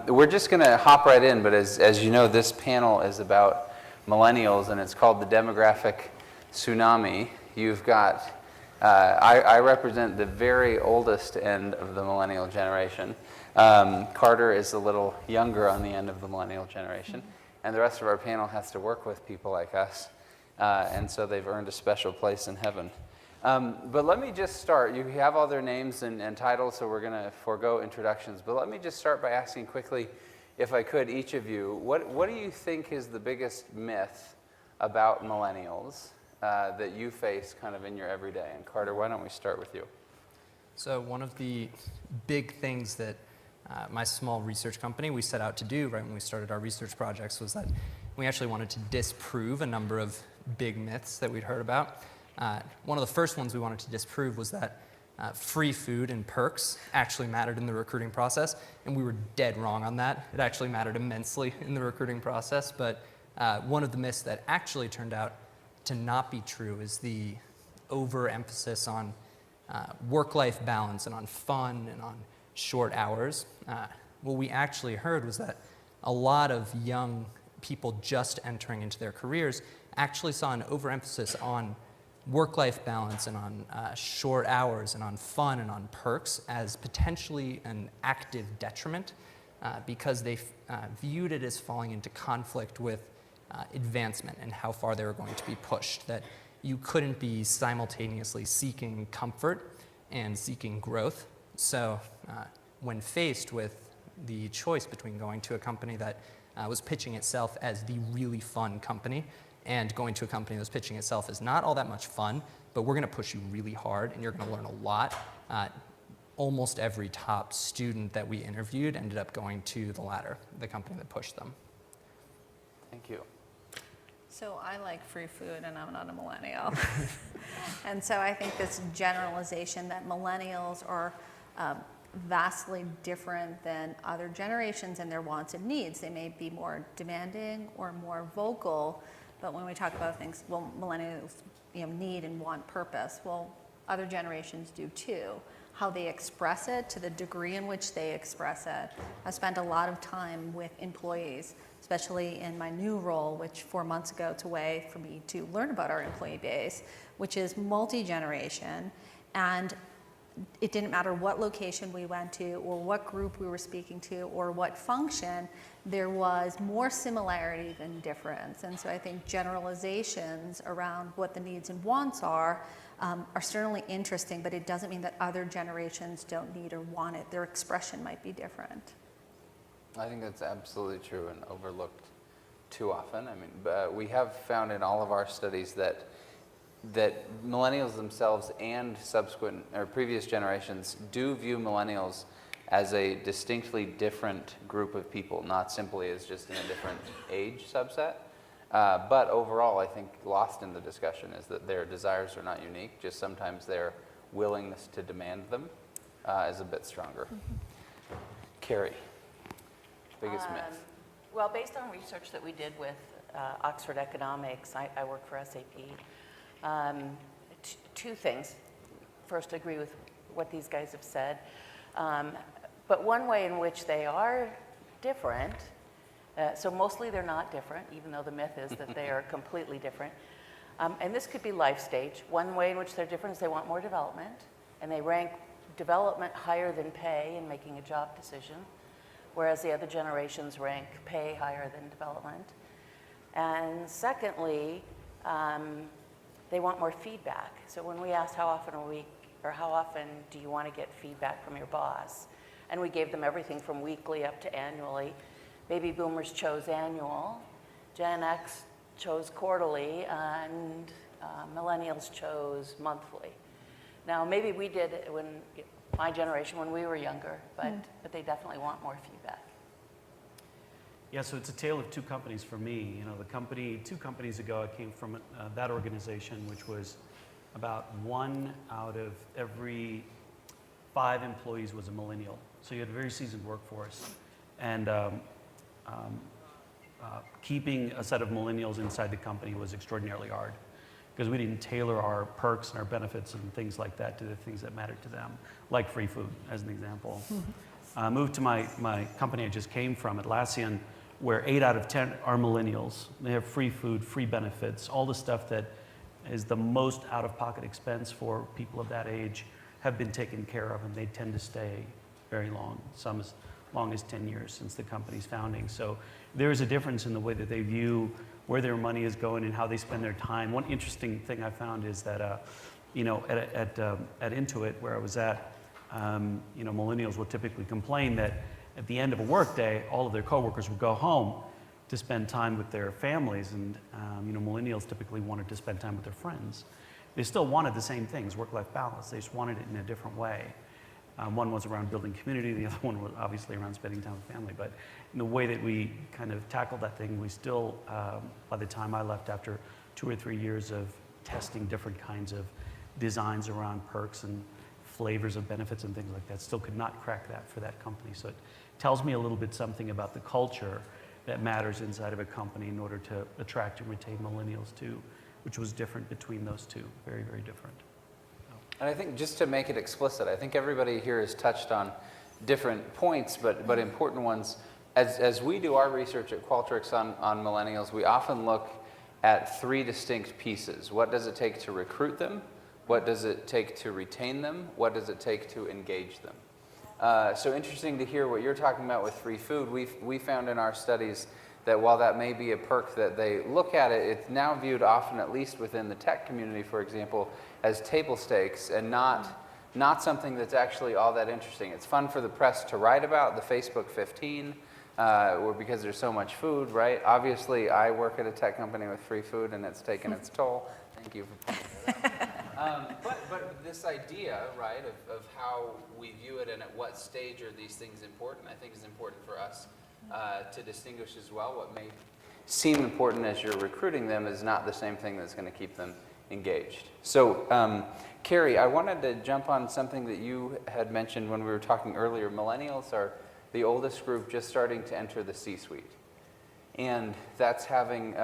We're just going to hop right in, but as you know, this panel is about millennials, and it's called the Demographic Tsunami. You've got, I represent the very oldest end of the millennial generation. Carter is a little younger on the end of the millennial generation, and the rest of our panel has to work with people like us, and so they've earned a special place in heaven. But let me just start. You have all their names and titles, so we're going to forego introductions. But let me just start by asking quickly, if I could, each of you, what do you think is the biggest myth about millennials that you face kind of in your everyday? And Carter, why don't we start with you? So one of the big things that my small research company, we set out to do right when we started our research projects was that we actually wanted to disprove a number of big myths that we'd heard about. One of the first ones we wanted to disprove was that free food and perks actually mattered in the recruiting process, and we were dead wrong on that. It actually mattered immensely in the recruiting process, but one of the myths that actually turned out to not be true is the overemphasis on work-life balance and on fun and on short hours. What we actually heard was that a lot of young people just entering into their careers actually saw an overemphasis on work-life balance and on short hours and on fun and on perks as potentially an active detriment because they viewed it as falling into conflict with advancement and how far they were going to be pushed, that you couldn't be simultaneously seeking comfort and seeking growth. So when faced with the choice between going to a company that was pitching itself as the really fun company and going to a company that was pitching itself as not all that much fun, but we're going to push you really hard and you're going to learn a lot. Almost every top student that we interviewed ended up going to the latter, the company that pushed them. Thank you. So I like free food and I'm not a millennial. And so I think this generalization that millennials are vastly different than other generations in their wants and needs. They may be more demanding or more vocal. But when we talk about things, well, millennials need and want purpose. Well, other generations do too. How they express it, to the degree in which they express it. I spent a lot of time with employees, especially in my new role, which 4 months ago, it's a way for me to learn about our employee base, which is multi-generation. And it didn't matter what location we went to or what group we were speaking to or what function, there was more similarity than difference. And so I think generalizations around what the needs and wants are certainly interesting, but it doesn't mean that other generations don't need or want it. Their expression might be different. I think that's absolutely true and overlooked too often. I mean, we have found in all of our studies that millennials themselves and subsequent or previous generations do view millennials as a distinctly different group of people, not simply as just in a different age subset. But overall, I think lost in the discussion is that their desires are not unique, just sometimes their willingness to demand them is a bit stronger. Mm-hmm. Karie, biggest myth. Well, based on research that we did with Oxford Economics, I work for SAP. Two things. First, agree with what these guys have said. But one way in which they are different, so mostly they're not different, even though the myth is that they are completely different. And this could be life stage. One way in which they're different is they want more development, and they rank development higher than pay in making a job decision, whereas the other generations rank pay higher than development. And secondly, they want more feedback. So when we asked how often do you want to get feedback from your boss? And we gave them everything from weekly up to annually. Baby boomers chose annual, Gen X chose quarterly, and millennials chose monthly. Now, maybe we did it when my generation, when we were younger, but they definitely want more feedback. Yeah, so it's a tale of two companies for me. You know, the company, 2 companies ago, I came from that organization, which was about 1 out of every 5 employees was a millennial. So you had a very seasoned workforce. And keeping a set of millennials inside the company was extraordinarily hard because we didn't tailor our perks and our benefits and things like that to the things that mattered to them, like free food, as an example. moved to my company I just came from, Atlassian, where 8 out of 10 are millennials. They have free food, free benefits, all the stuff that is the most out-of-pocket expense for people of that age have been taken care of, and they tend to stay very long, some as long as 10 years since the company's founding. So there is a difference in the way that they view where their money is going and how they spend their time. One interesting thing I found is that, you know, at Intuit, where I was at, you know, millennials will typically complain that at the end of a workday, all of their coworkers would go home to spend time with their families, and you know, millennials typically wanted to spend time with their friends. They still wanted the same things, work-life balance. They just wanted it in a different way. One was around building community, the other one was obviously around spending time with family. But in the way that we kind of tackled that thing, we still, by the time I left after 2 or 3 years of testing different kinds of designs around perks and flavors of benefits and things like that, still could not crack that for that company. So it tells me a little bit something about the culture that matters inside of a company in order to attract and retain millennials too, which was different between those two, very, very different. And I think just to make it explicit, I think everybody here has touched on different points, but important ones. As we do our research at Qualtrics on millennials, we often look at 3 distinct pieces. What does it take to recruit them? What does it take to retain them? What does it take to engage them? So interesting to hear what you're talking about with free food. We found in our studies that while that may be a perk that they look at it, it's now viewed often, at least within the tech community, for example, as table stakes and not something that's actually all that interesting. It's fun for the press to write about, the Facebook 15, or because there's so much food, right? Obviously, I work at a tech company with free food, and it's taken its toll. Thank you for pointing that out. But this idea, right, of how we view it and at what stage are these things important, I think is important for us to distinguish as well. What may seem important as you're recruiting them is not the same thing that's going to keep them engaged. So, Karie, I wanted to jump on something that you had mentioned when we were talking earlier. Millennials are the oldest group just starting to enter the C-suite. And that's having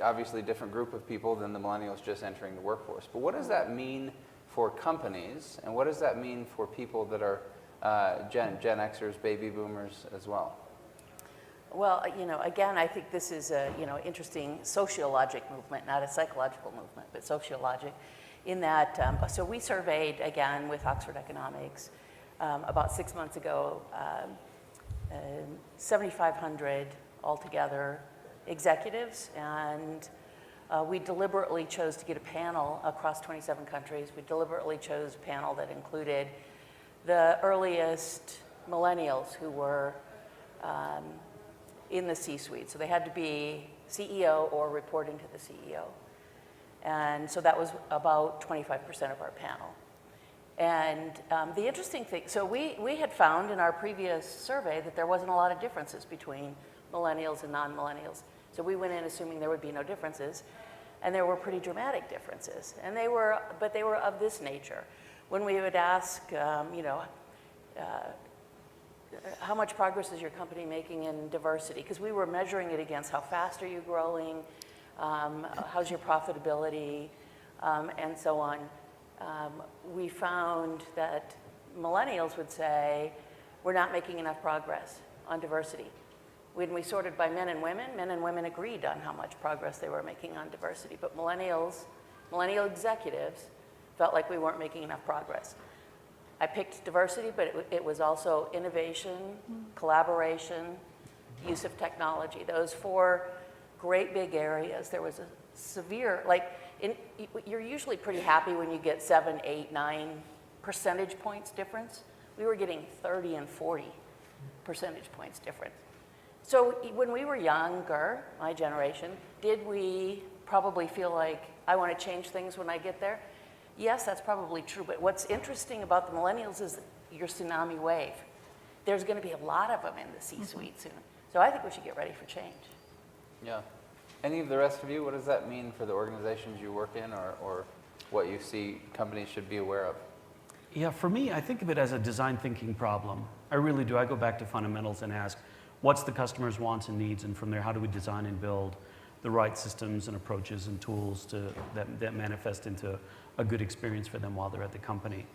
obviously a different group of people than the millennials just entering the workforce. But what does that mean for companies, and what does that mean for people that are Gen Xers, baby boomers as well? Well, you know, again, I think this is a, you know, interesting sociologic movement, not a psychological movement, but sociologic, in that, so we surveyed, again, with Oxford Economics about 6 months ago, 7,500 altogether executives, and we deliberately chose to get a panel across 27 countries. We deliberately chose a panel that included the earliest millennials who were in the C-suite. So they had to be CEO or reporting to the CEO. And so that was about 25% of our panel. And the interesting thing, so we had found in our previous survey that there wasn't a lot of differences between millennials and non-millennials. So we went in assuming there would be no differences, and there were pretty dramatic differences. And but they were of this nature. When we would ask, you know, how much progress is your company making in diversity? Because we were measuring it against how fast are you growing, how's your profitability, and so on. We found that millennials would say, we're not making enough progress on diversity. When we sorted by men and women agreed on how much progress they were making on diversity, but millennial executives felt like we weren't making enough progress. I picked diversity, but it was also innovation, collaboration, use of technology. Those 4 great big areas. There was a severe, you're usually pretty happy when you get 7, 8, 9 percentage points difference. We were getting 30 and 40 percentage points difference. So when we were younger, my generation, did we probably feel like, I want to change things when I get there? Yes, that's probably true, but what's interesting about the millennials is your tsunami wave. There's going to be a lot of them in the C-suite soon. So I think we should get ready for change. Yeah. Any of the rest of you, what does that mean for the organizations you work in, or what you see companies should be aware of? Yeah, for me, I think of it as a design thinking problem. I really do. I go back to fundamentals and ask, what's the customer's wants and needs, and from there, how do we design and build the right systems and approaches and tools that manifest into a good experience for them while they're at the company.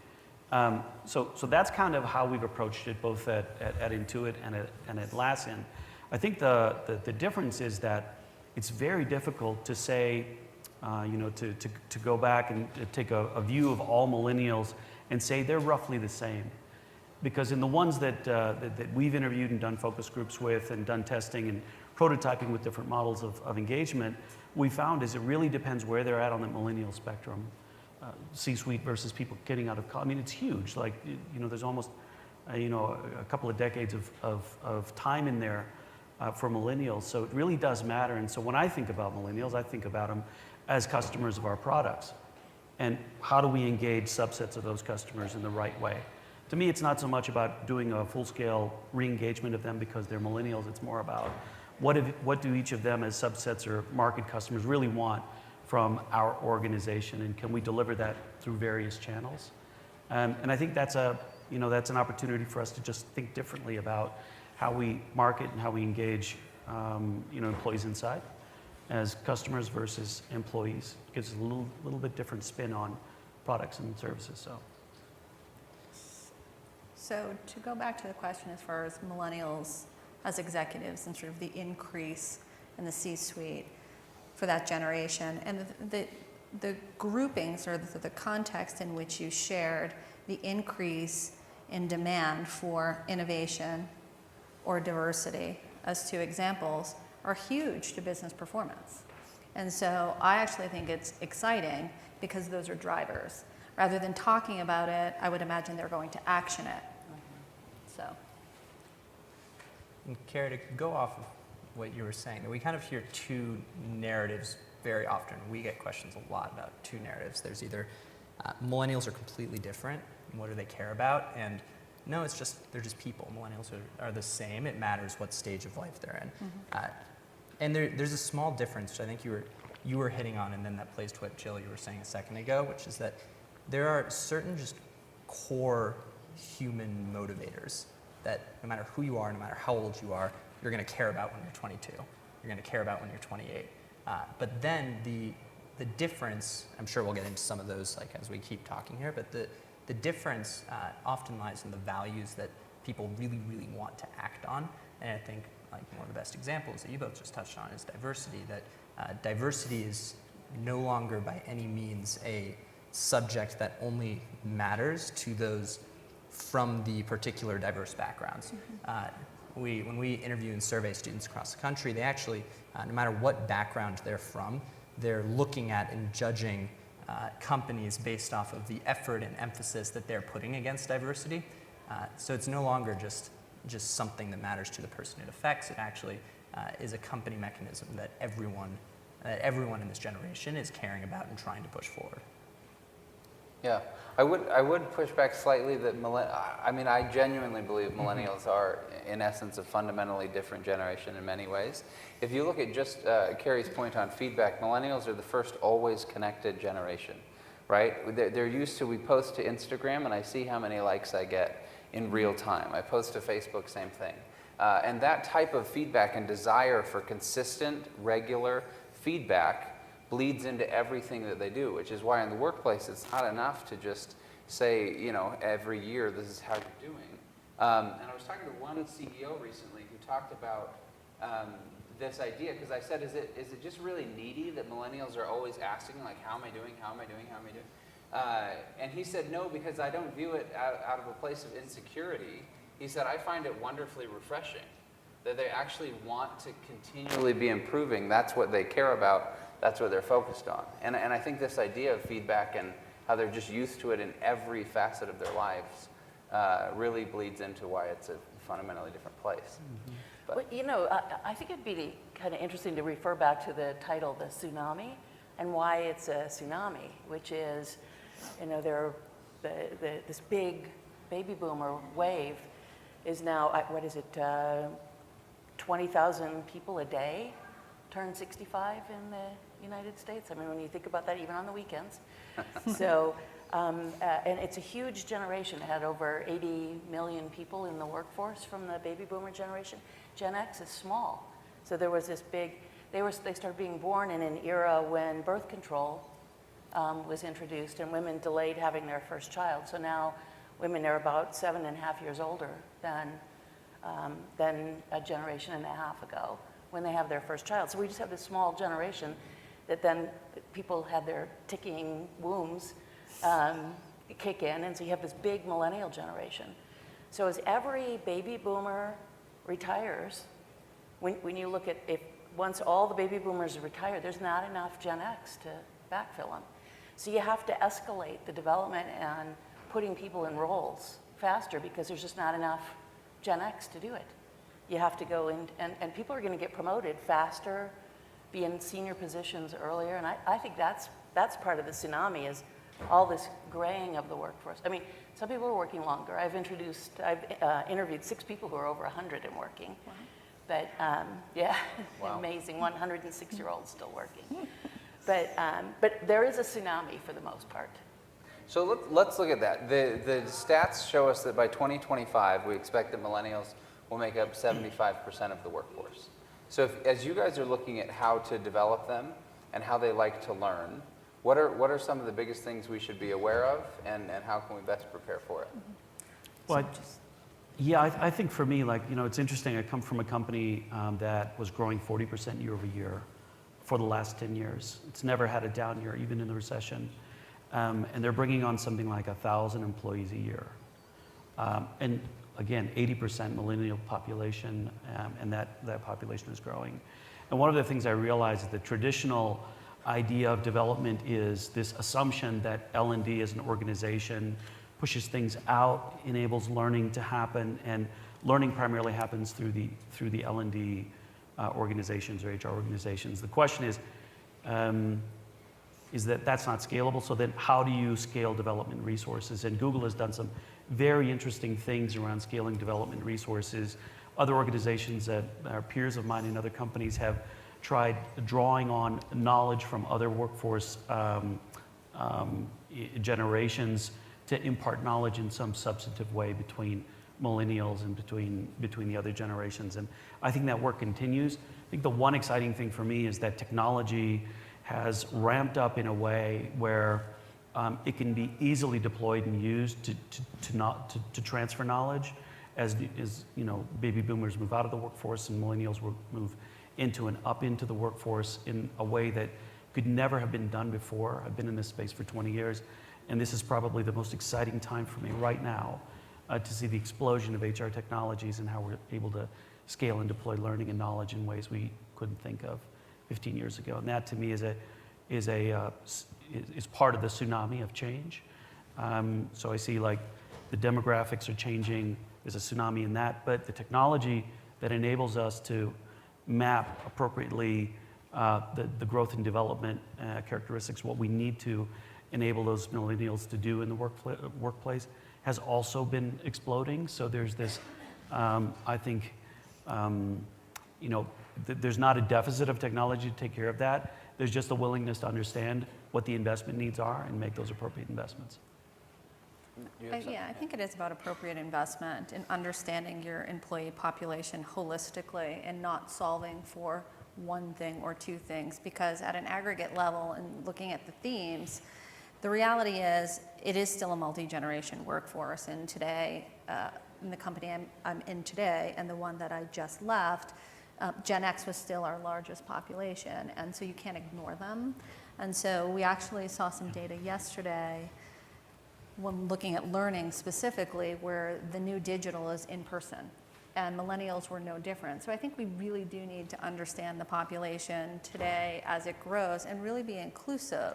So that's kind of how we've approached it, both at Intuit and at Atlassian. I think the difference is that it's very difficult to say, to go back and take a view of all millennials and say they're roughly the same. Because in the ones that we've interviewed and done focus groups with and done testing and prototyping with different models of engagement, we found is it really depends where they're at on the millennial spectrum. C-suite versus people getting out of college. I mean, it's huge. Like, there's almost, a couple of decades of time in there for millennials. So it really does matter. And so when I think about millennials, I think about them as customers of our products. And how do we engage subsets of those customers in the right way? To me, it's not so much about doing a full-scale re-engagement of them because they're millennials. It's more about what do each of them as subsets or market customers really want from our organization, and can we deliver that through various channels? And I think that's that's an opportunity for us to just think differently about how we market and how we engage employees inside as customers versus employees. It gives us a little bit different spin on products and services. So to go back to the question as far as millennials as executives and sort of the increase in the C-suite for that generation, and the groupings or the context in which you shared the increase in demand for innovation or diversity as two examples are huge to business performance. And so I actually think it's exciting because those are drivers. Rather than talking about it, I would imagine they're going to action it. So. And Karie, to go off of what you were saying, that we kind of hear two narratives very often. We get questions a lot about two narratives. There's either millennials are completely different, and what do they care about? And no, they're just people. Millennials are the same. It matters what stage of life they're in. Mm-hmm. And there's a small difference, which I think you were hitting on, and then that plays to what, Jill, you were saying a second ago, which is that there are certain just core human motivators that no matter who you are, no matter how old you are, you're going to care about when you're 22. You're going to care about when you're 28. But then the difference, I'm sure we'll get into some of those as we keep talking here, but the difference often lies in the values that people really, really want to act on. And I think one of the best examples that you both just touched on is diversity, that diversity is no longer by any means a subject that only matters to those from the particular diverse backgrounds. Mm-hmm. When we interview and survey students across the country, they actually, no matter what background they're from, they're looking at and judging companies based off of the effort and emphasis that they're putting against diversity. So it's no longer just something that matters to the person it affects. It actually is a company mechanism that everyone in this generation is caring about and trying to push forward. Yeah, I would push back slightly that I genuinely believe millennials are, in essence, a fundamentally different generation in many ways. If you look at just Karie's point on feedback, millennials are the first always connected generation, right? They're used to, we post to Instagram and I see how many likes I get in real time. I post to Facebook, same thing. And that type of feedback and desire for consistent, regular feedback bleeds into everything that they do, which is why in the workplace it's not enough to just say, every year this is how you're doing. And I was talking to one CEO recently who talked about this idea, because I said, is it just really needy that millennials are always asking, how am I doing, how am I doing, how am I doing? And he said, no, because I don't view it out of a place of insecurity. He said, I find it wonderfully refreshing that they actually want to continually be improving. That's what they care about. That's what they're focused on. And I think this idea of feedback and how they're just used to it in every facet of their lives really bleeds into why it's a fundamentally different place. Mm-hmm. Well, I think it'd be kind of interesting to refer back to the title, the tsunami, and why it's a tsunami, which is, this big baby boomer wave is now, 20,000 people a day turn 65 in the United States. I mean, when you think about that, even on the weekends. So, and it's a huge generation. It had over 80 million people in the workforce from the baby boomer generation. Gen X is small. So there was this big, they started being born in an era when birth control was introduced and women delayed having their first child. So now women are about 7.5 years older than a generation and a half ago when they have their first child. So we just have this small generation that then people had their ticking wombs kick in, and so you have this big millennial generation. So as every baby boomer retires, when you look at once all the baby boomers retire, there's not enough Gen X to backfill them. So you have to escalate the development and putting people in roles faster because there's just not enough Gen X to do it. You have to go in, and people are going to get promoted faster, be in senior positions earlier, and I think that's part of the tsunami is all this graying of the workforce. I mean, some people are working longer. I've interviewed 6 people who are over 100 and working. Wow. But yeah, Wow. Amazing, 106-year-olds still working. But there is a tsunami for the most part. So let's look at that. The stats show us that by 2025, we expect that millennials will make up 75% of the workforce. So as you guys are looking at how to develop them and how they like to learn, what are some of the biggest things we should be aware of, and how can we best prepare for it? Well, I think for me, it's interesting. I come from a company that was growing 40% year over year for the last 10 years. It's never had a down year, even in the recession. And they're bringing on something like 1,000 employees a year. And again, 80% millennial population, and that population is growing. And one of the things I realized is the traditional idea of development is this assumption that L&D as an organization pushes things out, enables learning to happen, and learning primarily happens through the L&D organizations or HR organizations. The question is that's not scalable, so then how do you scale development resources? And Google has done some very interesting things around scaling development resources. Other organizations that are peers of mine in other companies have tried drawing on knowledge from other workforce generations to impart knowledge in some substantive way between millennials and between the other generations. And I think that work continues. I think the one exciting thing for me is that technology has ramped up in a way where it can be easily deployed and used to transfer knowledge as baby boomers move out of the workforce and millennials will move into and up into the workforce in a way that could never have been done before. I've been in this space for 20 years, and this is probably the most exciting time for me right now to see the explosion of HR technologies and how we're able to scale and deploy learning and knowledge in ways we couldn't think of 15 years ago. And that to me is part of the tsunami of change. So I see the demographics are changing. There's a tsunami in that, but the technology that enables us to map appropriately the growth and development characteristics, what we need to enable those millennials to do in the workplace, has also been exploding. So there's this, I think, there's not a deficit of technology to take care of that. There's just a willingness to understand what the investment needs are and make those appropriate investments. Yeah, I think it is about appropriate investment in understanding your employee population holistically and not solving for one thing or two things, because at an aggregate level and looking at the themes, the reality is it is still a multi-generation workforce. And today, in the company I'm in today and the one that I just left, Gen X was still our largest population, and so you can't ignore them. And so we actually saw some data yesterday when looking at learning specifically, where the new digital is in person, and millennials were no different. So I think we really do need to understand the population today as it grows and really be inclusive.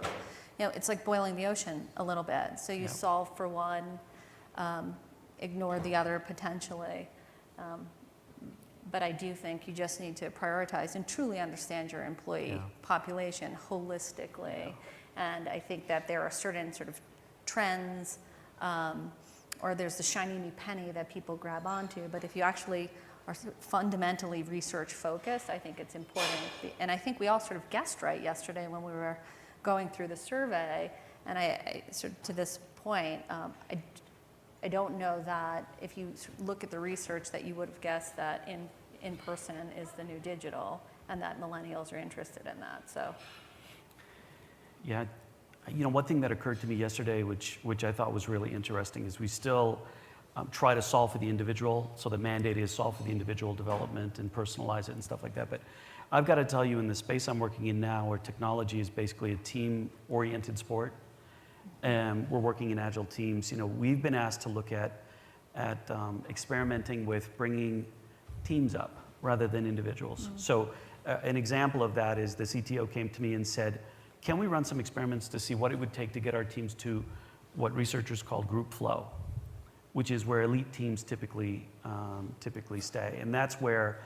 It's like boiling the ocean a little bit. So you solve for one, ignore the other potentially. But I do think you just need to prioritize and truly understand your employee population holistically. And I think that there are certain sort of trends, or there's the shiny new penny that people grab onto. But if you actually are fundamentally research focused, I think it's important. And I think we all sort of guessed right yesterday when we were going through the survey. And I sort of, to this point, I don't know that if you look at the research that you would have guessed that in person is the new digital, and that millennials are interested in that. So. Yeah, one thing that occurred to me yesterday, which I thought was really interesting, is we still try to solve for the individual. So the mandate is solve for the individual development and personalize it and stuff like that. But I've got to tell you, in the space I'm working in now, where technology is basically a team-oriented sport, and we're working in agile teams, we've been asked to look at experimenting with bringing teams up rather than individuals. So an example of that is the CTO came to me and said, can we run some experiments to see what it would take to get our teams to what researchers call group flow, which is where elite teams typically stay. And that's where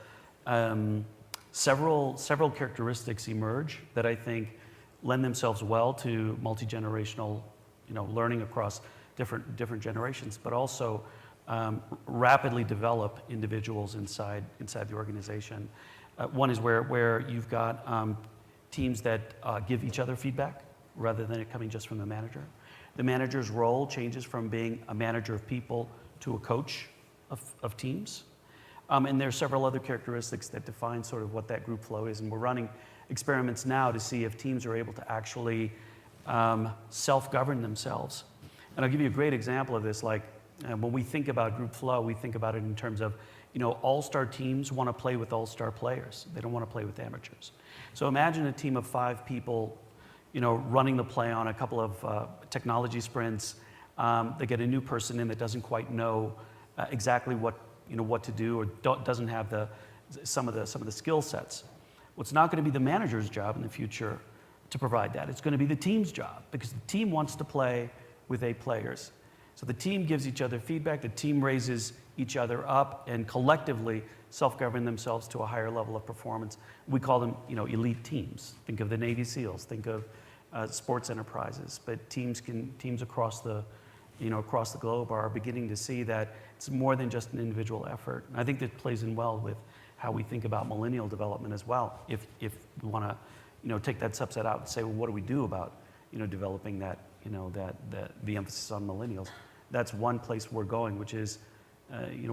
several characteristics emerge that I think lend themselves well to multi-generational learning across different generations, but also rapidly develop individuals inside the organization. One is where you've got teams that give each other feedback rather than it coming just from the manager. The manager's role changes from being a manager of people to a coach of teams. And there are several other characteristics that define sort of what that group flow is. And we're running experiments now to see if teams are able to actually self-govern themselves. And I'll give you a great example of this. Like when we think about group flow, we think about it in terms of, all-star teams want to play with all-star players. They don't want to play with amateurs. So imagine a team of 5 people, running the play on a couple of technology sprints. They get a new person in that doesn't quite know exactly what to do, or doesn't have some of the skill sets. Well, it's not going to be the manager's job in the future to provide that. It's going to be the team's job, because the team wants to play with 8 players. So the team gives each other feedback, the team raises each other up, and collectively self-govern themselves to a higher level of performance. We call them, elite teams. Think of the Navy SEALs, think of sports enterprises, but teams across the globe are beginning to see that it's more than just an individual effort. And I think that plays in well with how we think about millennial development as well. If we want to, take that subset out and say, well, what do we do about, developing that, the emphasis on millennials? That's one place we're going, which is,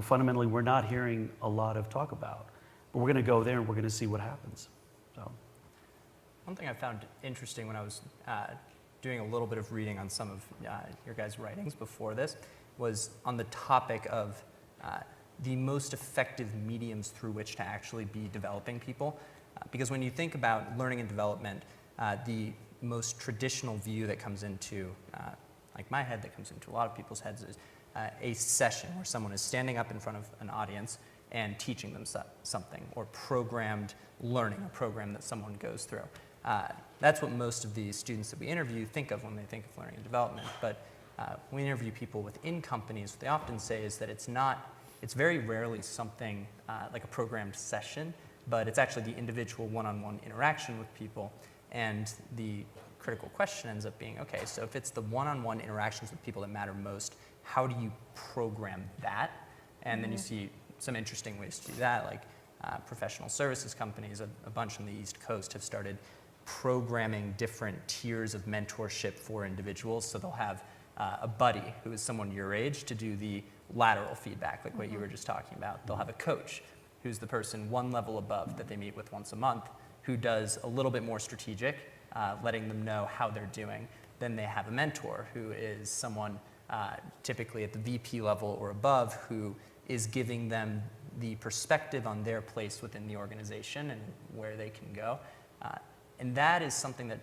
fundamentally we're not hearing a lot of talk about, but we're going to go there and we're going to see what happens. So. One thing I found interesting when I was doing a little bit of reading on some of your guys' writings before this was on the topic of the most effective mediums through which to actually be developing people. Because when you think about learning and development, the most traditional view that comes into, like my head, that comes into a lot of people's heads is a session where someone is standing up in front of an audience and teaching them something, or programmed learning, a program that someone goes through. That's what most of the students that we interview think of when they think of learning and development. But when we interview people within companies, what they often say is that it's very rarely something like a programmed session, but it's actually the individual one-on-one interaction with people. And the critical question ends up being, okay, so if it's the one-on-one interactions with people that matter most, how do you program that? And then you see some interesting ways to do that, like professional services companies, a bunch on the East Coast have started programming different tiers of mentorship for individuals. So they'll have a buddy who is someone your age to do the lateral feedback, like what you were just talking about. They'll have a coach who's the person one level above that they meet with once a month, who does a little bit more strategic, letting them know how they're doing. Then they have a mentor who is someone typically at the VP level or above, who is giving them the perspective on their place within the organization and where they can go. And that is something that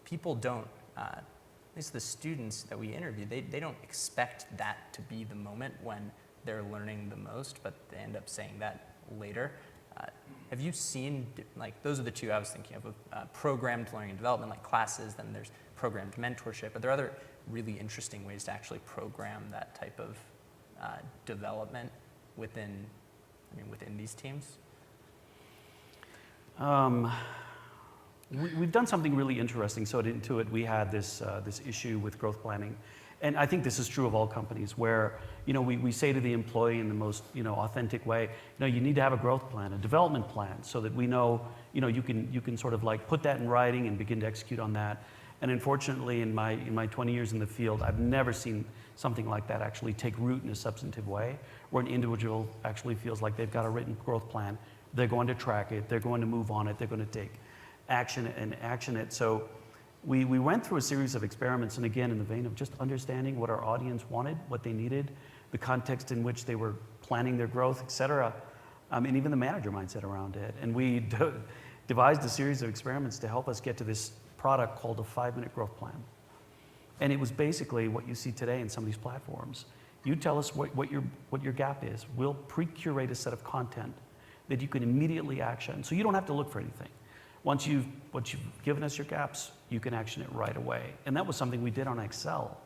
people don't, at least the students that we interview, they don't expect that to be the moment when they're learning the most, but they end up saying that later. Have you seen, like, those are the two I was thinking of programmed learning and development, like classes, then there's programmed mentorship. Are there other really interesting ways to actually program that type of development within these teams? We've done something really interesting. So at Intuit, we had this issue with growth planning. And I think this is true of all companies where, we say to the employee in the most, authentic way, you need to have a growth plan, a development plan, so that we know, you can sort of like put that in writing and begin to execute on that. And unfortunately, in my 20 years in the field, I've never seen something like that actually take root in a substantive way, where an individual actually feels like they've got a written growth plan. They're going to track it. They're going to move on it. They're going to take action it. So We went through a series of experiments, and again, in the vein of just understanding what our audience wanted, what they needed, the context in which they were planning their growth, et cetera, and even the manager mindset around it. And we devised a series of experiments to help us get to this product called a 5-minute growth plan. And it was basically what you see today in some of these platforms. You tell us what your gap is. We'll pre-curate a set of content that you can immediately action. So you don't have to look for anything. Once you've given us your gaps, you can action it right away. And that was something we did on Excel.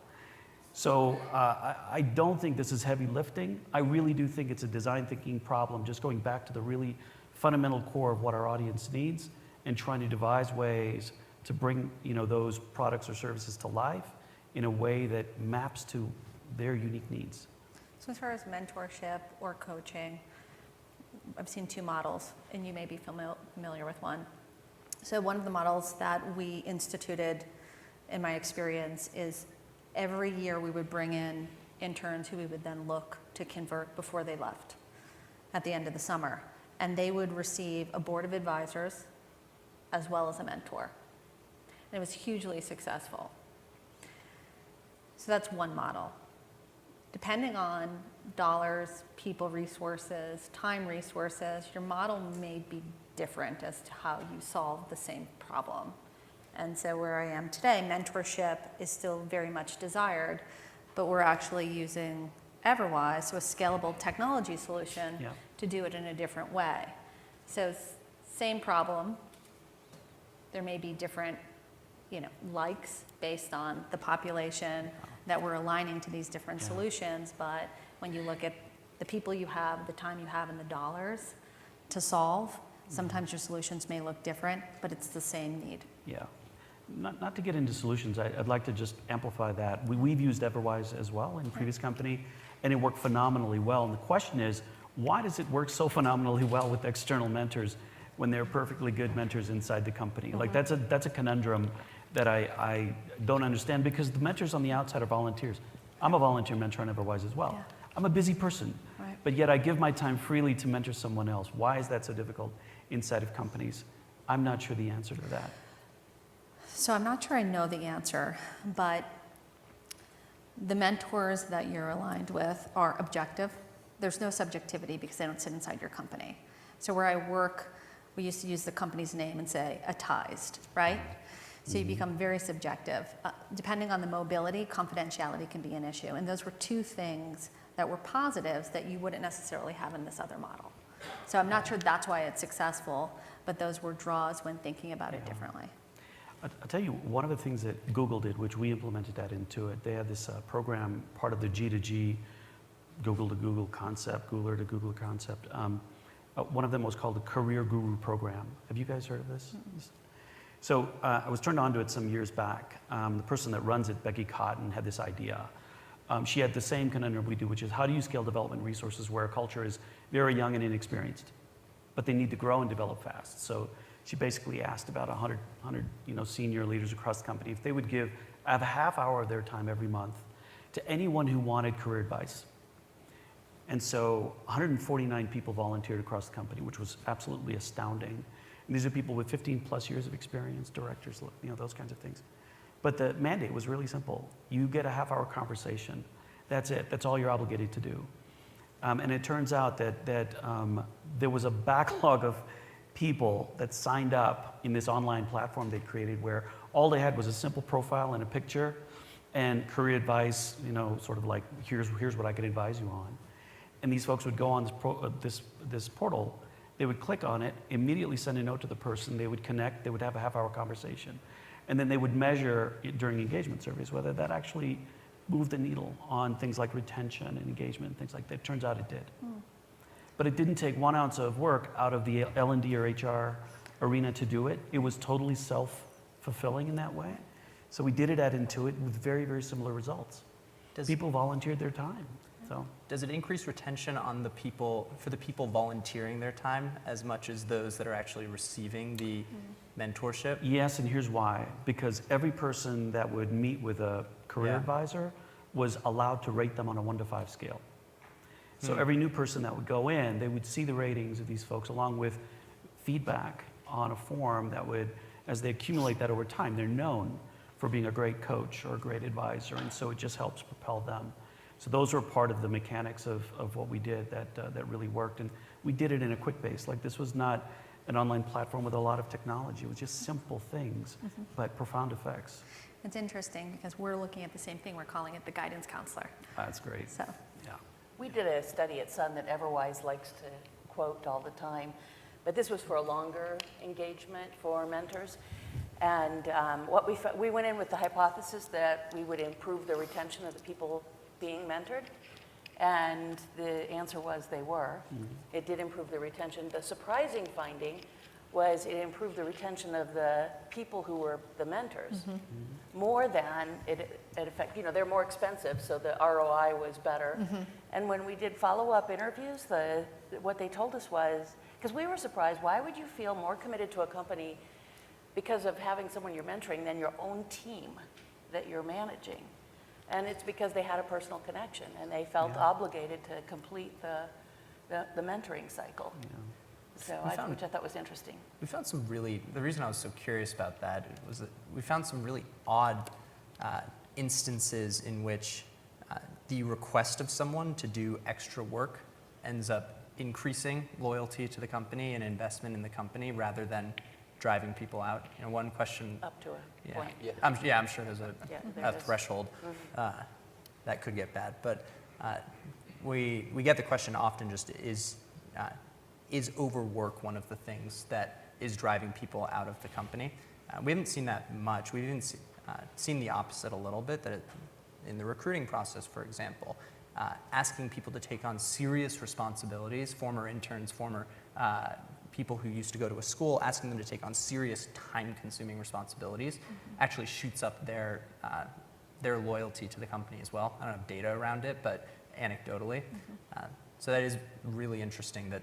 So I don't think this is heavy lifting. I really do think it's a design thinking problem, just going back to the really fundamental core of what our audience needs and trying to devise ways to bring those products or services to life in a way that maps to their unique needs. So as far as mentorship or coaching, I've seen 2 models, and you may be familiar with one. So one of the models that we instituted, in my experience, is every year we would bring in interns who we would then look to convert before they left at the end of the summer. And they would receive a board of advisors as well as a mentor. And it was hugely successful. So that's one model. Depending on dollars, people resources, time resources, your model may be different as to how you solve the same problem. And so where I am today, mentorship is still very much desired, but we're actually using Everwise, so a scalable technology solution, to do it in a different way. So same problem, there may be different likes based on the population that we're aligning to these different solutions, but when you look at the people you have, the time you have, and the dollars to solve, sometimes your solutions may look different, but it's the same need. Yeah. Not to get into solutions, I'd like to just amplify that. We've used Everwise as well in a previous company, and it worked phenomenally well. And the question is, why does it work so phenomenally well with external mentors when they're perfectly good mentors inside the company? Like that's a conundrum that I don't understand, because the mentors on the outside are volunteers. I'm a volunteer mentor on Everwise as well. Yeah. I'm a busy person, but yet I give my time freely to mentor someone else. Why is that so difficult inside of companies? I'm not sure the answer to that. So I'm not sure I know the answer, but the mentors that you're aligned with are objective. There's no subjectivity because they don't sit inside your company. So where I work, we used to use the company's name and say attized, right? So you become very subjective. Depending on the mobility, confidentiality can be an issue. And those were 2 things that were positives that you wouldn't necessarily have in this other model. So I'm not sure that's why it's successful, but those were draws when thinking about it differently. I'll tell you, one of the things that Google did, which we implemented that into it, they had this program, part of the G2G, Google to Google concept, Googler to Google concept. One of them was called the Career Guru Program. Have you guys heard of this? So I was turned on to it some years back. The person that runs it, Becky Cotton, had this idea. She had the same conundrum we do, which is how do you scale development resources where a culture is very young and inexperienced, but they need to grow and develop fast. So she basically asked about 100 senior leaders across the company if they would give a half hour of their time every month to anyone who wanted career advice. And so 149 people volunteered across the company, which was absolutely astounding. And these are people with 15 plus years of experience, directors, those kinds of things. But the mandate was really simple. You get a half-hour conversation. That's it. That's all you're obligated to do. And it turns out that there was a backlog of people that signed up in this online platform they created, where all they had was a simple profile and a picture and career advice, sort of like, here's what I can advise you on. And these folks would go on this portal, they would click on it, immediately send a note to the person, they would connect, they would have a half-hour conversation. And then they would measure during engagement surveys whether that actually moved the needle on things like retention and engagement and things like that. Turns out it did. But it didn't take 1 ounce of work out of the L&D or HR arena to do it. It was totally self-fulfilling in that way. So we did it at Intuit with very, very similar results. People volunteered their time. So does it increase retention on for the people volunteering their time as much as those that are actually receiving the mentorship? Yes, and here's why. Because every person that would meet with a career advisor was allowed to rate them on a 1 to 5 scale. So every new person that would go in, they would see the ratings of these folks along with feedback on a form that would as they accumulate that over time, they're known for being a great coach or a great advisor, and so it just helps propel them. So those were part of the mechanics of what we did that really worked, and we did it in a quick base. Like, this was not an online platform with a lot of technology. It was just simple things, but profound effects. It's interesting because we're looking at the same thing. We're calling it the guidance counselor. That's great. So, Yeah. We did a study at Sun that Everwise likes to quote all the time, but this was for a longer engagement for mentors. And we went in with the hypothesis that we would improve the retention of the people being mentored, and the answer was they were. It did improve the retention. The surprising finding was it improved the retention of the people who were the mentors more than it affected, you know, they're more expensive, so the ROI was better. And when we did follow-up interviews, what they told us was, because we were surprised, why would you feel more committed to a company because of having someone you're mentoring than your own team that you're managing? And it's because they had a personal connection and they felt obligated to complete the mentoring cycle. So which I thought was interesting. We found some really, the reason I was so curious about that was that we found some really odd instances in which the request of someone to do extra work ends up increasing loyalty to the company and investment in the company rather than driving people out. You know, one question. Up to a point. I'm sure there's a threshold that could get bad, but we get the question often: just is overwork one of the things that is driving people out of the company? We haven't seen that much. We've even seen the opposite a little bit, that in the recruiting process, for example, asking people to take on serious responsibilities, former interns, former people who used to go to a school, asking them to take on serious time-consuming responsibilities actually shoots up their loyalty to the company as well. I don't have data around it, but anecdotally. So that is really interesting that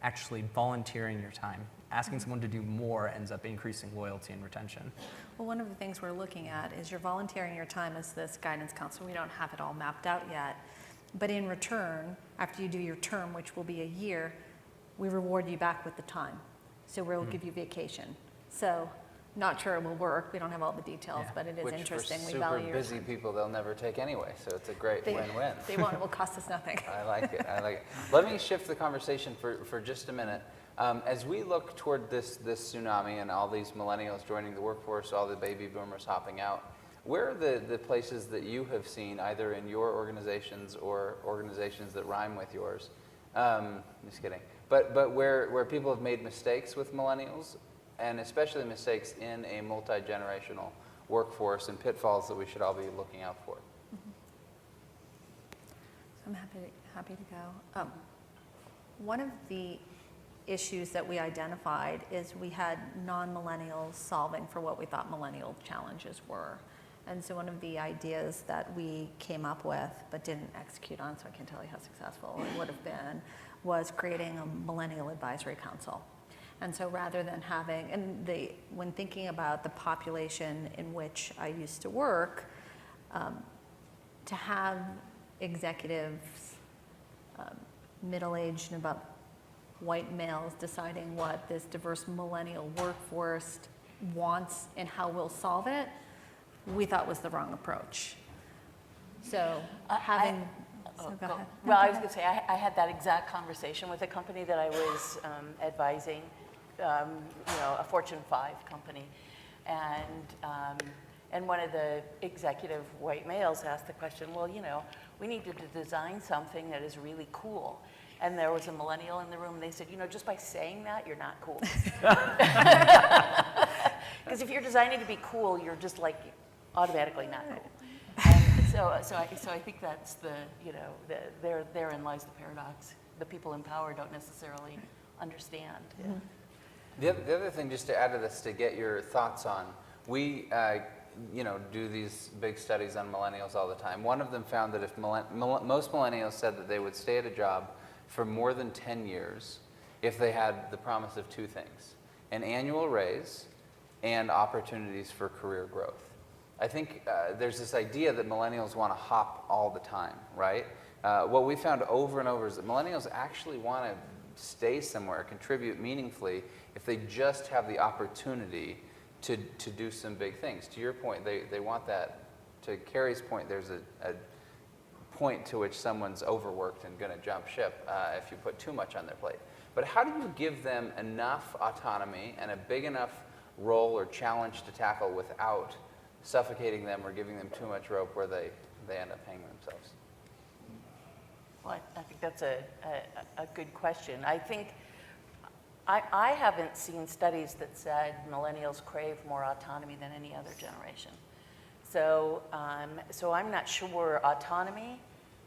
actually volunteering your time, asking someone to do more ends up increasing loyalty and retention. well, one of the things we're looking at is you're volunteering your time as this guidance counselor. We don't have it all mapped out yet. But in return, after you do your term, which will be a year, we reward you back with the time. So we'll give you vacation. So not sure it will work. We don't have all the details, but it is interesting. Which We for super value your busy time. people, they'll never take anyway, so it's a great They- win-win. They won't. It will cost us nothing. I like it. I like it. Let me shift the conversation for just a minute. As we look toward this tsunami and all these millennials joining the workforce, all the baby boomers hopping out, where are the places that you have seen, either in your organizations or organizations that rhyme with yours? Just kidding. But where people have made mistakes with millennials, and especially mistakes in a multi-generational workforce, and pitfalls that we should all be looking out for? I'm happy to go. One of the issues that we identified is we had non-millennials solving for what we thought millennial challenges were. And so one of the ideas that we came up with but didn't execute on, so I can't tell you how successful it would have been, was creating a Millennial Advisory Council. And so rather than having, when thinking about the population in which I used to work, to have executives, middle-aged and about white males deciding what this diverse millennial workforce wants and how we'll solve it, we thought was the wrong approach. So having, go ahead. Well, I was going to say, I had that exact conversation with a company that I was advising, a Fortune 5 company. And one of the executive white males asked the question, well, we need to design something that is really cool. And there was a millennial in the room, and they said, just by saying that, you're not cool. Because if you're designing to be cool, you're just like automatically not cool. And so I think that's therein lies the paradox. The people in power don't necessarily understand. The other thing, just to add to this, to get your thoughts on, we do these big studies on millennials all the time. One of them found that if most millennials said that they would stay at a job for more than 10 years if they had the promise of two things: an annual raise and opportunities for career growth. I think there's this idea that millennials want to hop all the time, right? What we found over and over is that millennials actually want to stay somewhere, contribute meaningfully, if they just have the opportunity to do some big things. To your point, they want that. To Karie's point, there's a point to which someone's overworked and going to jump ship if you put too much on their plate. But how do you give them enough autonomy and a big enough role or challenge to tackle without suffocating them or giving them too much rope where they end up hanging themselves? Well, I think that's a good question. I think I haven't seen studies that said millennials crave more autonomy than any other generation. So, so I'm not sure autonomy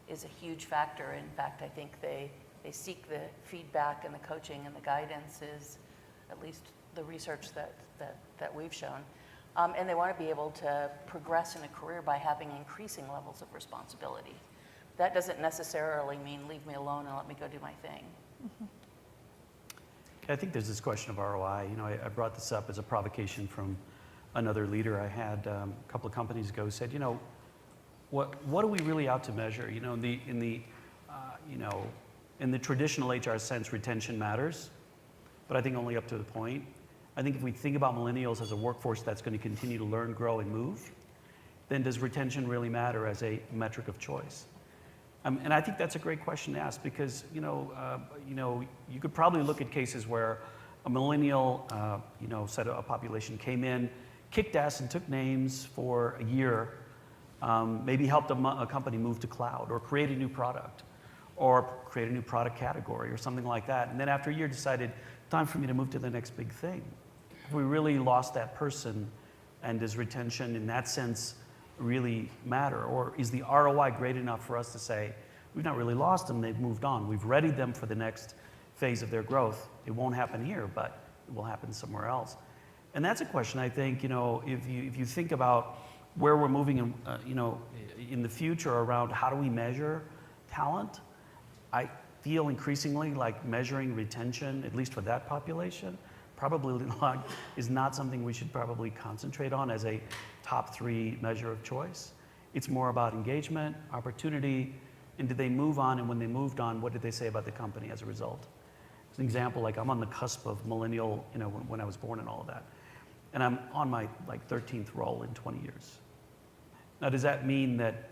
is a huge factor. In fact, I think they seek the feedback and the coaching and the guidance is at least the research that we've shown. And they want to be able to progress in a career by having increasing levels of responsibility. That doesn't necessarily mean leave me alone and let me go do my thing. Mm-hmm. I think there's this question of ROI. You know, I brought this up as a provocation from another leader I had a couple of companies ago who said, you know, what are we really out to measure? You know, in the traditional HR sense, retention matters, but I think only up to the point. I think if we think about millennials as a workforce that's going to continue to learn, grow, and move, then does retention really matter as a metric of choice? And I think that's a great question to ask because, you could probably look at cases where a millennial, set a population came in, kicked ass and took names for a year, maybe helped a company move to cloud or create a new product or create a new product category or something like that. And then after a year decided, time for me to move to the next big thing. Have we really lost that person? And does retention in that sense really matter? Or is the ROI great enough for us to say, we've not really lost them, they've moved on. We've readied them for the next phase of their growth. It won't happen here, but it will happen somewhere else. And that's a question I think, if you think about where we're moving in the future around how do we measure talent, I feel increasingly like measuring retention, at least for that population, probably is not something we should probably concentrate on as a top 3 measure of choice. It's more about engagement, opportunity, and did they move on, and when they moved on, what did they say about the company as a result? As an example, like I'm on the cusp of millennial, when I was born and all of that. And I'm on my 13th role in 20 years. Now, does that mean that,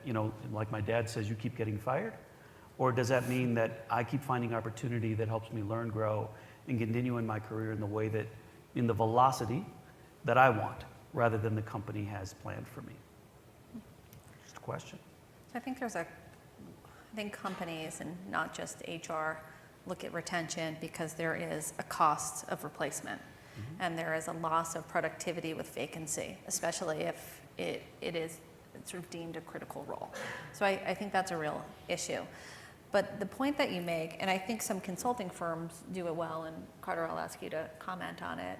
like my dad says, you keep getting fired? Or does that mean that I keep finding opportunity that helps me learn, grow, and continue in my career in the way that, in the velocity that I want, rather than the company has planned for me? Just a question. So I think companies and not just HR look at retention because there is a cost of replacement. Mm-hmm. And there is a loss of productivity with vacancy, especially if it is sort of deemed a critical role. So I think that's a real issue. But the point that you make, and I think some consulting firms do it well, and Carter, I'll ask you to comment on it,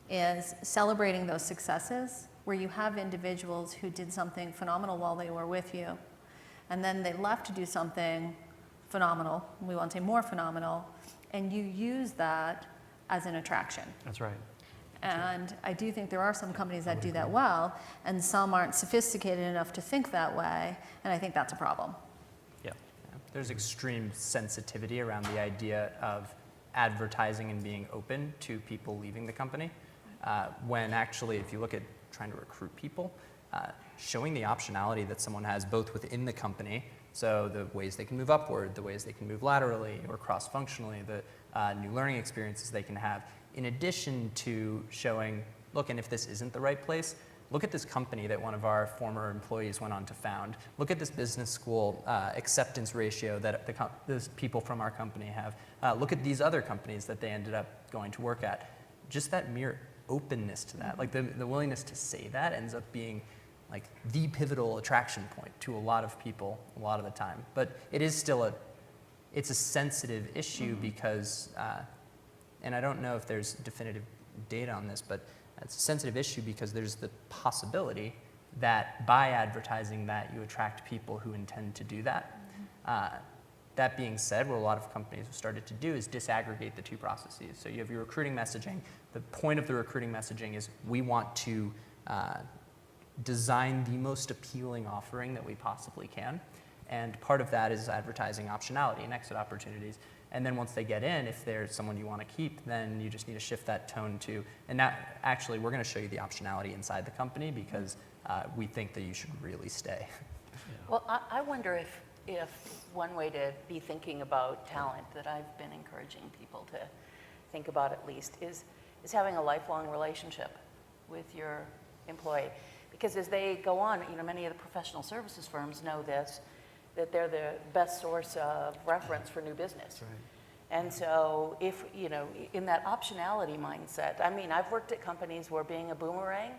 is celebrating those successes where you have individuals who did something phenomenal while they were with you, and then they left to do something phenomenal, we won't say more phenomenal, and you use that as an attraction. That's right. And I do think there are some companies that do that well, and some aren't sophisticated enough to think that way, and I think that's a problem. Yeah. There's extreme sensitivity around the idea of advertising and being open to people leaving the company, when actually, if you look at trying to recruit people, showing the optionality that someone has both within the company, so the ways they can move upward, the ways they can move laterally or cross-functionally, the new learning experiences they can have, in addition to showing, look, and if this isn't the right place, look at this company that one of our former employees went on to found. Look at this business school acceptance ratio that those people from our company have. Look at these other companies that they ended up going to work at. Just that mere openness to that, like the willingness to say that ends up being like the pivotal attraction point to a lot of people a lot of the time. But it is still it's a sensitive issue because, and I don't know if there's definitive data on this, but it's a sensitive issue because there's the possibility that by advertising that you attract people who intend to do that. That being said, what a lot of companies have started to do is disaggregate the two processes. So you have your recruiting messaging. The point of the recruiting messaging is we want to design the most appealing offering that we possibly can. And part of that is advertising optionality and exit opportunities. And then once they get in, if there's someone you want to keep, then you just need to shift that tone to, and that actually, we're going to show you the optionality inside the company because we think that you should really stay. Well, I wonder if one way to be thinking about talent that I've been encouraging people to think about at least is having a lifelong relationship with your employee. Because as they go on, many of the professional services firms know this, that they're the best source of reference for new business. Right. And so if, in that optionality mindset, I mean, I've worked at companies where being a boomerang,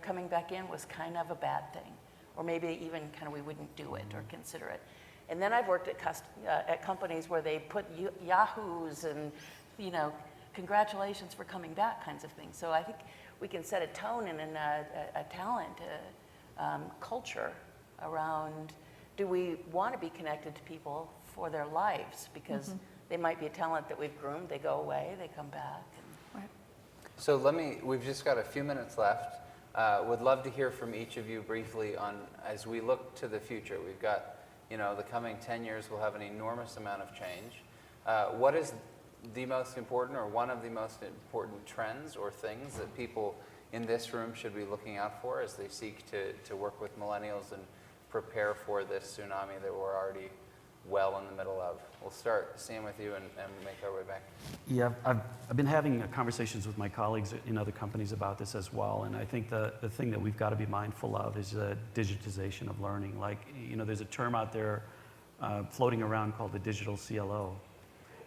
coming back in was kind of a bad thing. Or maybe even kind of we wouldn't do it or consider it. And then I've worked at companies where they put yahoos and, congratulations for coming back kinds of things. So I think we can set a tone and a talent culture around, do we want to be connected to people for their lives? Because they might be a talent that we've groomed, they go away, they come back. Right. So we've just got a few minutes left. Would love to hear from each of you briefly on, as we look to the future, we've got, the coming 10 years will have an enormous amount of change. What is the most important or one of the most important trends or things that people in this room should be looking out for as they seek to work with millennials and prepare for this tsunami that we're already well in the middle of? We'll start, Sam, with you and make our way back. Yeah, I've been having conversations with my colleagues in other companies about this as well, and I think the thing that we've got to be mindful of is the digitization of learning. Like, there's a term out there floating around called the digital CLO,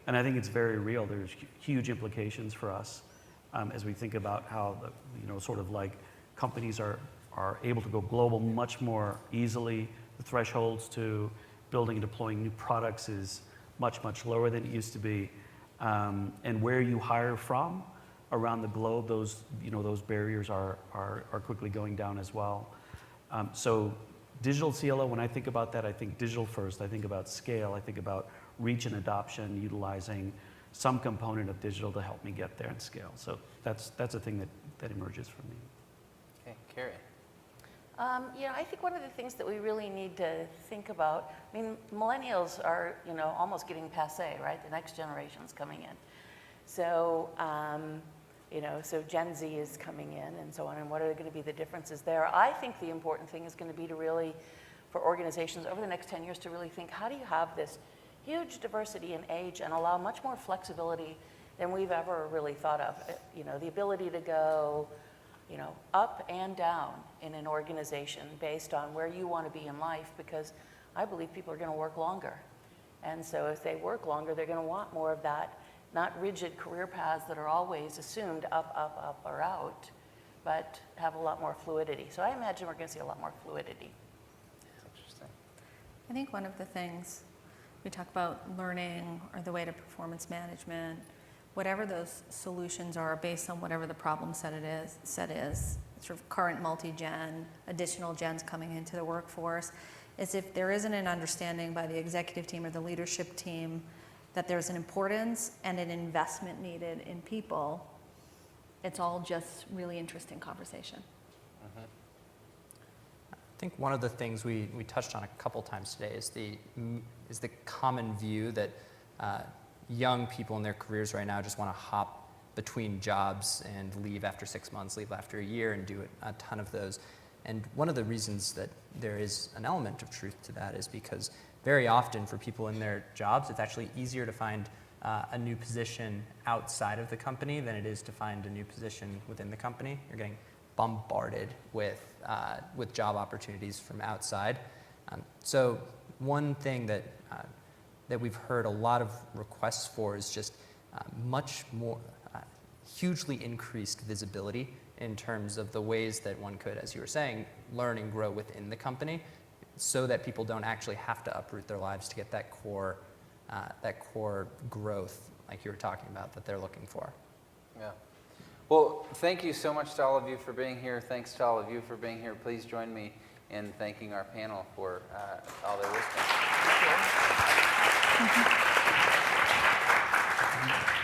and I think it's very real. There's huge implications for us as we think about how sort of like companies are able to go global much more easily. The thresholds to building and deploying new products is much, much lower than it used to be. And where you hire from around the globe, those barriers are quickly going down as well. So digital CLO, when I think about that, I think digital first. I think about scale. I think about reach and adoption, utilizing some component of digital to help me get there and scale. So that's a thing that emerges for me. Okay, Karie. I think one of the things that we really need to think about, I mean, millennials are, almost getting passé, right? The next generation's coming in. So, so Gen Z is coming in and so on, and what are going to be the differences there? I think the important thing is going to be to really, for organizations over the next 10 years, to really think, how do you have this huge diversity in age and allow much more flexibility than we've ever really thought of? The ability to go, up and down in an organization based on where you want to be in life, because I believe people are going to work longer. And so if they work longer, they're going to want more of that, not rigid career paths that are always assumed up, or out, but have a lot more fluidity. So I imagine we're going to see a lot more fluidity. Interesting. I think one of the things we talk about learning or the way to performance management, whatever those solutions are based on whatever the problem set is, sort of current multi-gen, additional gens coming into the workforce, is if there isn't an understanding by the executive team or the leadership team that there's an importance and an investment needed in people, it's all just really interesting conversation. I think one of the things we touched on a couple times today is the common view that young people in their careers right now just want to hop between jobs and leave after 6 months, leave after a year, and do a ton of those. And one of the reasons that there is an element of truth to that is because very often for people in their jobs, it's actually easier to find a new position outside of the company than it is to find a new position within the company. You're getting bombarded with job opportunities from outside. So one thing that we've heard a lot of requests for is just much more hugely increased visibility in terms of the ways that one could, as you were saying, learn and grow within the company, so that people don't actually have to uproot their lives to get that core growth, like you were talking about, that they're looking for. Yeah. Well, thank you so much to all of you for being here. Thanks to all of you for being here. Please join me in thanking our panel for all their wisdom. Thank you.